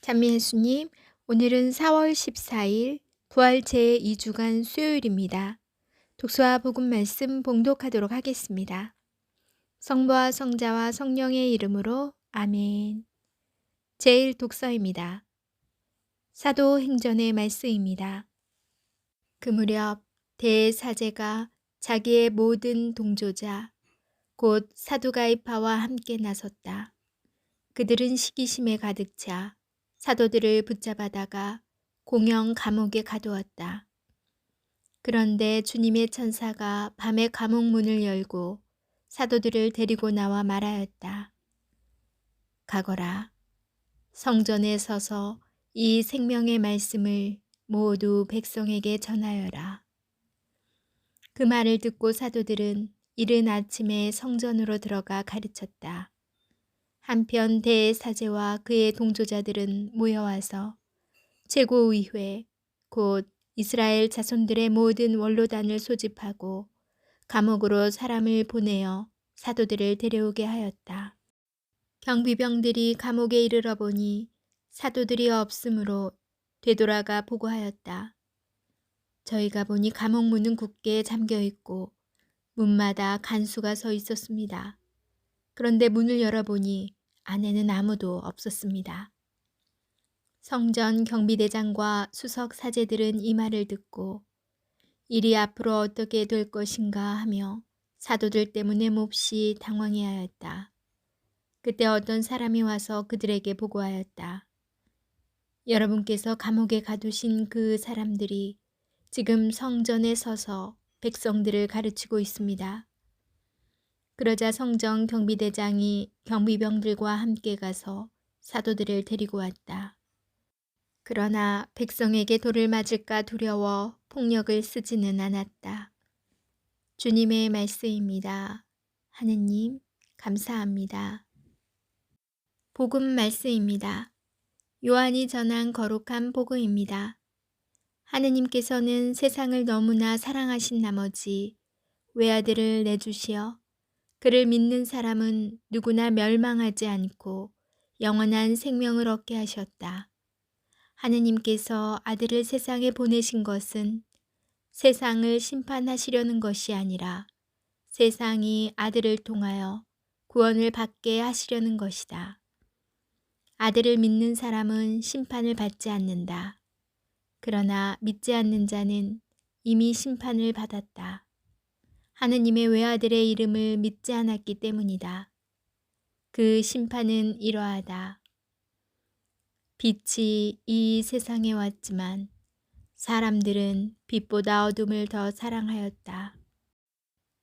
찬미 예수님, 오늘은 4월 14일 부활 제2주간 수요일입니다. 독서와 복음 말씀 봉독하도록 하겠습니다. 성부와 성자와 성령의 이름으로 아멘. 제1독서입니다. 사도행전의 말씀입니다. 그 무렵 대사제가 자기의 모든 동조자 곧 사두가이파와 함께 나섰다. 그들은 시기심에 가득 차 사도들을 붙잡아다가 공영 감옥에 가두었다. 그런데 주님의 천사가 밤에 감옥 문을 열고 사도들을 데리고 나와 말하였다. 가거라. 성전에 서서 이 생명의 말씀을 모두 백성에게 전하여라. 그 말을 듣고 사도들은 이른 아침에 성전으로 들어가 가르쳤다. 한편 대사제와 그의 동조자들은 모여와서 최고의회 곧 이스라엘 자손들의 모든 원로단을 소집하고 감옥으로 사람을 보내어 사도들을 데려오게 하였다. 경비병들이 감옥에 이르러 보니 사도들이 없으므로 되돌아가 보고하였다. 저희가 보니 감옥 문은 굳게 잠겨 있고 문마다 간수가 서 있었습니다. 그런데 문을 열어보니 안에는 아무도 없었습니다. 성전 경비대장과 수석 사제들은 이 말을 듣고 일이 앞으로 어떻게 될 것인가 하며 사도들 때문에 몹시 당황해하였다. 그때 어떤 사람이 와서 그들에게 보고하였다. 여러분께서 감옥에 가두신 그 사람들이 지금 성전에 서서 백성들을 가르치고 있습니다. 그러자 성전 경비대장이 경비병들과 함께 가서 사도들을 데리고 왔다. 그러나 백성에게 돌을 맞을까 두려워 폭력을 쓰지는 않았다. 주님의 말씀입니다. 하느님, 감사합니다. 복음 말씀입니다. 요한이 전한 거룩한 복음입니다. 하느님께서는 세상을 너무나 사랑하신 나머지 외아들을 내주시어 그를 믿는 사람은 누구나 멸망하지 않고 영원한 생명을 얻게 하셨다. 하느님께서 아들을 세상에 보내신 것은 세상을 심판하시려는 것이 아니라 세상이 아들을 통하여 구원을 받게 하시려는 것이다. 아들을 믿는 사람은 심판을 받지 않는다. 그러나 믿지 않는 자는 이미 심판을 받았다. 하느님의 외아들의 이름을 믿지 않았기 때문이다. 그 심판은 이러하다. 빛이 이 세상에 왔지만 사람들은 빛보다 어둠을 더 사랑하였다.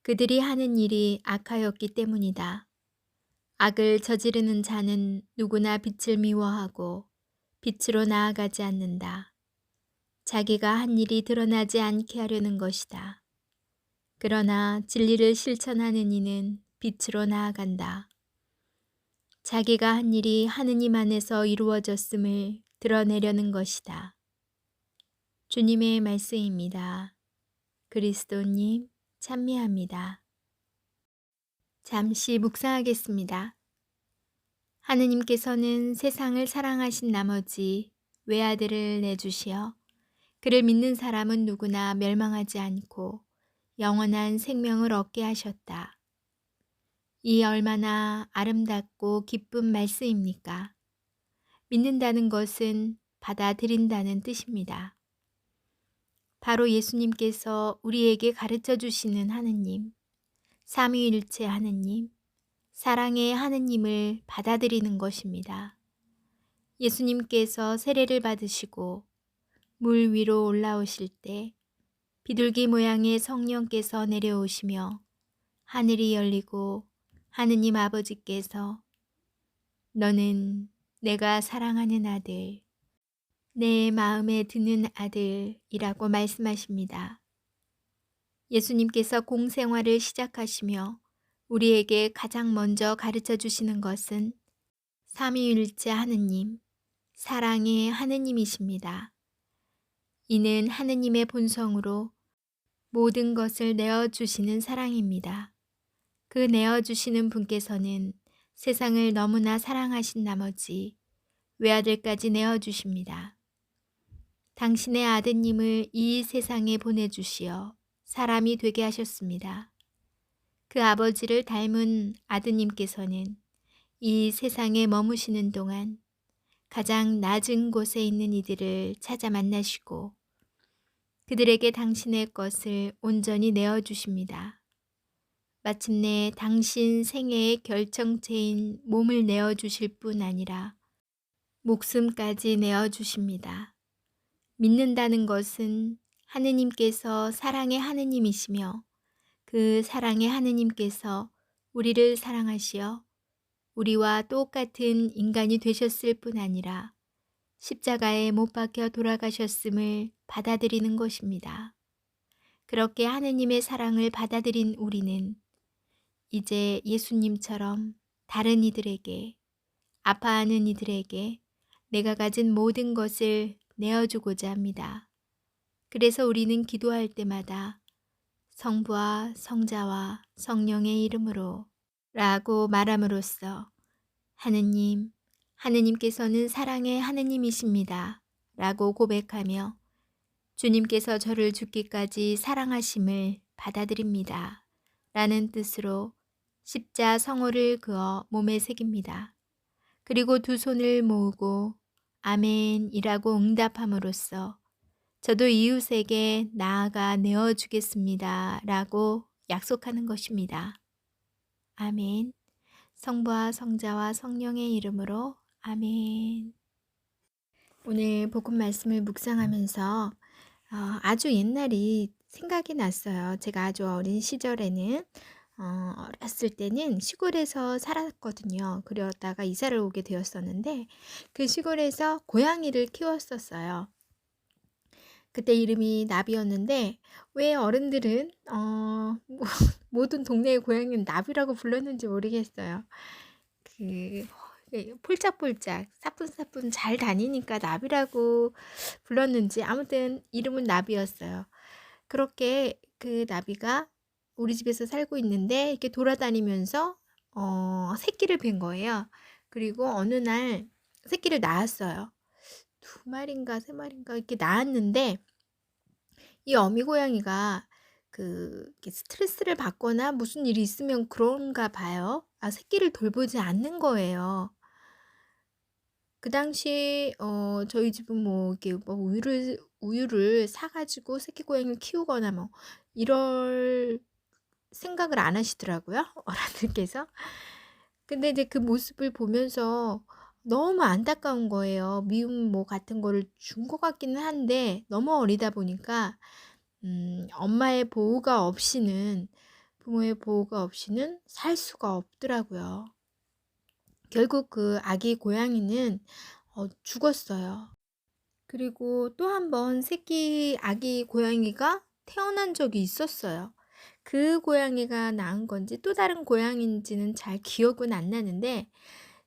그들이 하는 일이 악하였기 때문이다. 악을 저지르는 자는 누구나 빛을 미워하고 빛으로 나아가지 않는다. 자기가 한 일이 드러나지 않게 하려는 것이다. 그러나 진리를 실천하는 이는 빛으로 나아간다. 자기가 한 일이 하느님 안에서 이루어졌음을 드러내려는 것이다. 주님의 말씀입니다. 그리스도님, 찬미합니다. 잠시 묵상하겠습니다. 하느님께서는 세상을 사랑하신 나머지 외아들을 내주시어 그를 믿는 사람은 누구나 멸망하지 않고 영원한 생명을 얻게 하셨다. 이 얼마나 아름답고 기쁜 말씀입니까? 믿는다는 것은 받아들인다는 뜻입니다. 바로 예수님께서 우리에게 가르쳐 주시는 하느님, 삼위일체 하느님, 사랑의 하느님을 받아들이는 것입니다. 예수님께서 세례를 받으시고 물 위로 올라오실 때 비둘기 모양의 성령께서 내려오시며 하늘이 열리고 하느님 아버지께서 너는 내가 사랑하는 아들, 내 마음에 드는 아들이라고 말씀하십니다. 예수님께서 공생활을 시작하시며 우리에게 가장 먼저 가르쳐 주시는 것은 삼위일체 하느님, 사랑의 하느님이십니다. 이는 하느님의 본성으로 모든 것을 내어주시는 사랑입니다. 그 내어주시는 분께서는 세상을 너무나 사랑하신 나머지 외아들까지 내어주십니다. 당신의 아드님을 이 세상에 보내주시어 사람이 되게 하셨습니다. 그 아버지를 닮은 아드님께서는 이 세상에 머무시는 동안 가장 낮은 곳에 있는 이들을 찾아 만나시고 그들에게 당신의 것을 온전히 내어주십니다. 마침내 당신 생애의 결정체인 몸을 내어주실 뿐 아니라 목숨까지 내어주십니다. 믿는다는 것은 하느님께서 사랑의 하느님이시며 그 사랑의 하느님께서 우리를 사랑하시어 우리와 똑같은 인간이 되셨을 뿐 아니라 십자가에 못 박혀 돌아가셨음을 받아들이는 것입니다. 그렇게 하느님의 사랑을 받아들인 우리는 이제 예수님처럼 다른 이들에게, 아파하는 이들에게 내가 가진 모든 것을 내어주고자 합니다. 그래서 우리는 기도할 때마다 성부와 성자와 성령의 이름으로 라고 말함으로써 하느님께서는 사랑의 하느님이십니다. 라고 고백하며 주님께서 저를 죽기까지 사랑하심을 받아들입니다. 라는 뜻으로 십자 성호를 그어 몸에 새깁니다. 그리고 두 손을 모으고 아멘이라고 응답함으로써 저도 이웃에게 나아가 내어주겠습니다. 라고 약속하는 것입니다. 아멘. 성부와 성자와 성령의 이름으로 아멘. 오늘 복음 말씀을 묵상하면서 아주 옛날이 생각이 났어요. 제가 아주 어린 시절에는 어렸을 때는 시골에서 살았거든요. 그러다가 이사를 오게 되었었는데 그 시골에서 고양이를 키웠었어요. 그때 이름이 나비였는데 왜 어른들은 모든 동네의 고양이는 나비라고 불렀는지 모르겠어요. 폴짝폴짝 사뿐사뿐 잘 다니니까 나비라고 불렀는지 아무튼 이름은 나비였어요. 그렇게 그 나비가 우리 집에서 살고 있는데 이렇게 돌아다니면서 새끼를 뵌 거예요. 그리고 어느 날 새끼를 낳았어요. 2마리인가 3마리인가 이렇게 낳았는데 이 어미 고양이가 스트레스를 받거나 무슨 일이 있으면 그런가 봐요. 새끼를 돌보지 않는 거예요. 그 당시 저희 집은 이렇게 우유를 사가지고 새끼 고양이를 키우거나 이럴 생각을 안 하시더라고요. 어른들께서. 근데 이제 그 모습을 보면서 너무 안타까운 거예요. 미움 같은 거를 준 것 같기는 한데 너무 어리다 보니까 엄마의 보호가 없이는 부모의 보호가 없이는 살 수가 없더라고요. 결국 그 아기 고양이는 죽었어요. 그리고 또 한 번 새끼 아기 고양이가 태어난 적이 있었어요. 그 고양이가 낳은 건지 또 다른 고양이인지는 잘 기억은 안 나는데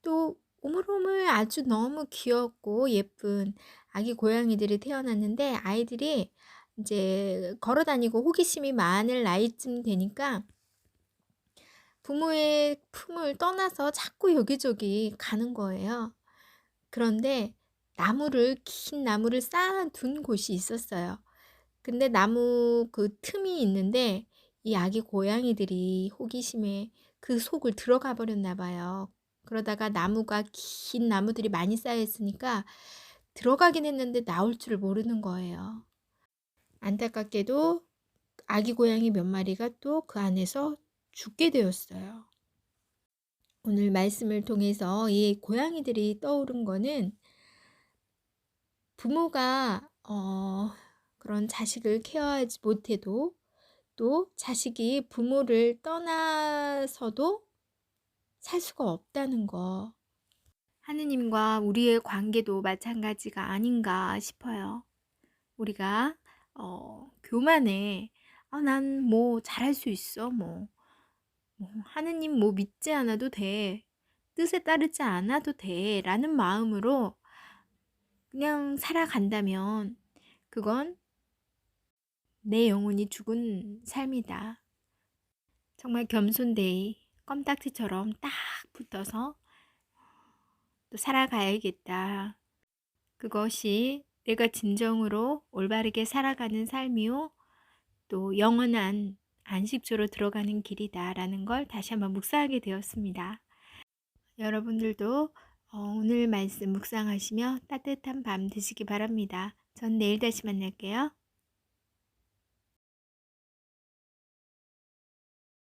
또 오물오물 아주 너무 귀엽고 예쁜 아기 고양이들이 태어났는데 아이들이 이제 걸어 다니고 호기심이 많을 나이쯤 되니까 부모의 품을 떠나서 자꾸 여기저기 가는 거예요. 그런데 긴 나무를 쌓아둔 곳이 있었어요. 근데 나무 그 틈이 있는데 이 아기 고양이들이 호기심에 그 속을 들어가 버렸나 봐요. 그러다가 긴 나무들이 많이 쌓여 있으니까 들어가긴 했는데 나올 줄 모르는 거예요. 안타깝게도 아기 고양이 몇 마리가 또 그 안에서 죽게 되었어요. 오늘 말씀을 통해서 이 고양이들이 떠오른 거는 부모가 그런 자식을 케어하지 못해도 또 자식이 부모를 떠나서도 살 수가 없다는 거. 하느님과 우리의 관계도 마찬가지가 아닌가 싶어요. 우리가 교만해. 난 잘할 수 있어. 하느님 믿지 않아도 돼. 뜻에 따르지 않아도 돼. 라는 마음으로 그냥 살아간다면 그건 내 영혼이 죽은 삶이다. 정말 겸손되이 껌딱지처럼 딱 붙어서 또 살아가야겠다. 그것이 내가 진정으로 올바르게 살아가는 삶이요, 또 영원한 안식처로 들어가는 길이다라는 걸 다시 한번 묵상하게 되었습니다. 여러분들도 오늘 말씀 묵상하시며 따뜻한 밤 되시기 바랍니다. 전 내일 다시 만날게요.